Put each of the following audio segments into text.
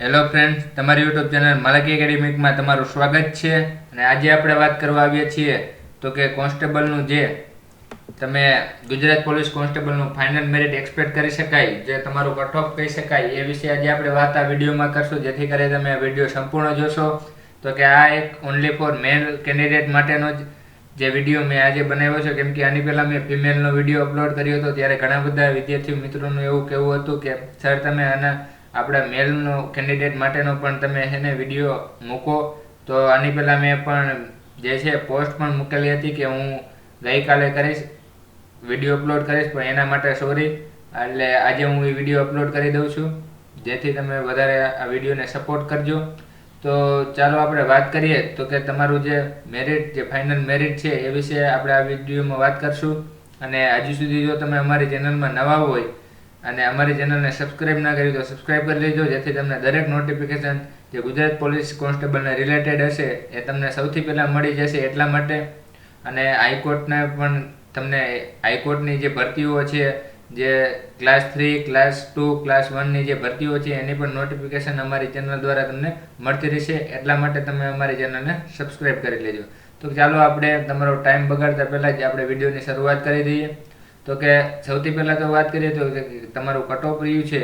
Hello friends, તમારી YouTube channel માલકી એકેડેમિકમાં તમારું સ્વાગત છે. અને આજે આપણે વાત કરવા આવીએ છીએ તો કે કોન્સ્ટેબલનું જે તમે ગુજરાત પોલીસ કોન્સ્ટેબલનું ફાઇનલ મેરિટ એક્સપેક્ટ કરી શકાય, જે તમારું કટ ઓફ કહી શકાય, એ વિશે આજે આપણે વાત આ વિડીયોમાં કરશું. જેથી કરી તમે આ વિડીયો સંપૂર્ણ જોશો તો કે આ એક ઓનલી ફોર મેલ કેન્ડિડેટ માટેનો જ જે વિડીયો મેં આજે બનાવ્યો છે. કેમ કે આની પહેલાં મેં ફિમેલનો વિડીયો અપલોડ કર્યો હતો, ત્યારે ઘણા બધા વિદ્યાર્થી મિત્રોનું એવું કહેવું હતું કે સર તમે આના આપણા મેલનો કેન્ડિડેટ માટેનો પણ તમે એને વિડીયો મૂકો. તો આની પહેલાં મેં પણ જે છે પોસ્ટ પણ મૂકેલી હતી કે હું ગઈકાલે કરીશ, વિડીયો અપલોડ કરીશ, પણ એના માટે સોરી. એટલે આજે હું એ વિડીયો અપલોડ કરી દઉં છું, જેથી તમે વધારે આ વિડીયોને સપોર્ટ કરજો. તો ચાલો આપણે વાત કરીએ તો કે તમારું જે મેરિટ, જે ફાઇનલ મેરિટ છે એ વિશે આપણે આ વિડીયોમાં વાત કરશું. અને હજી સુધી જો તમે અમારી ચેનલમાં નવા હોય અને અમારી ચેનલને સબસ્ક્રાઇબ ના કરી તો સબસ્ક્રાઇબ કરી લેજો, જેથી તમને દરેક નોટિફિકેશન જે ગુજરાત પોલીસ કોન્સ્ટેબલને રિલેટેડ હશે એ તમને સૌથી પહેલાં મળી જશે. એટલા માટે અને હાઈકોર્ટના પણ તમને હાઈકોર્ટની જે ભરતીઓ છે, જે ક્લાસ 3, ક્લાસ 2, ક્લાસ 1ની જે ભરતીઓ છે એની પણ નોટિફિકેશન અમારી ચેનલ દ્વારા તમને મળતી રહેશે. એટલા માટે તમે અમારી ચેનલને સબસ્ક્રાઇબ કરી લેજો. તો ચાલો આપણે તમારો ટાઈમ બગાડતા પહેલાં જ આપણે વિડીયોની શરૂઆત કરી દઈએ. તો કે સૌથી પહેલાં તો વાત કરીએ તો તમારું કટ ઓફ રહ્યું છે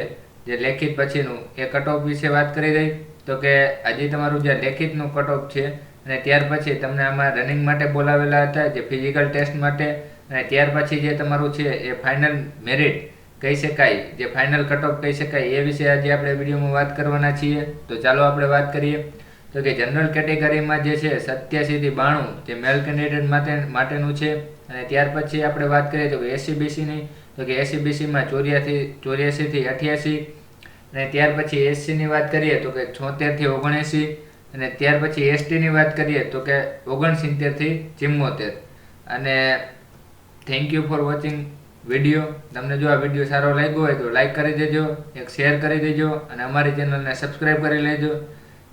જે લેખિત પછીનું, એ કટ ઓફ વિશે વાત કરી દઈ. તો કે હજી તમારું જે લેખિતનું કટ ઓફ છે અને ત્યાર પછી તમને આમાં રનિંગ માટે બોલાવેલા હતા, જે ફિઝિકલ ટેસ્ટ માટે, અને ત્યાર પછી જે તમારું છે એ ફાઇનલ મેરિટ કહી શકાય, જે ફાઇનલ કટ ઓફ કહી શકાય, એ વિશે આજે આપણે વિડીયોમાં વાત કરવાના છીએ. તો ચાલો આપણે વાત કરીએ. તો કે જનરલ કેટેગરીમાં જે છે 87 થી 92 જે મેલ કેન્ડિડેટ માટેનું છે. અને ત્યાર પછી આપણે વાત કરીએ તો એસસીબીસીની, તો કે એસસીબીસીમાં 84 થી 88. અને ત્યાર પછી એસસીની વાત કરીએ તો કે 76 થી 79. અને ત્યાર પછી એસટીની વાત કરીએ તો કે 69 થી 74. અને thank you for watching video. તમને જો આ વિડીયો સારો લાગ્યો હોય તો લાઈક કરી દેજો, એક શેર કરી દેજો અને અમારી ચેનલને સબસ્ક્રાઈબ કરી લેજો.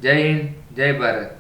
જય હિન્દ, જય ભારત.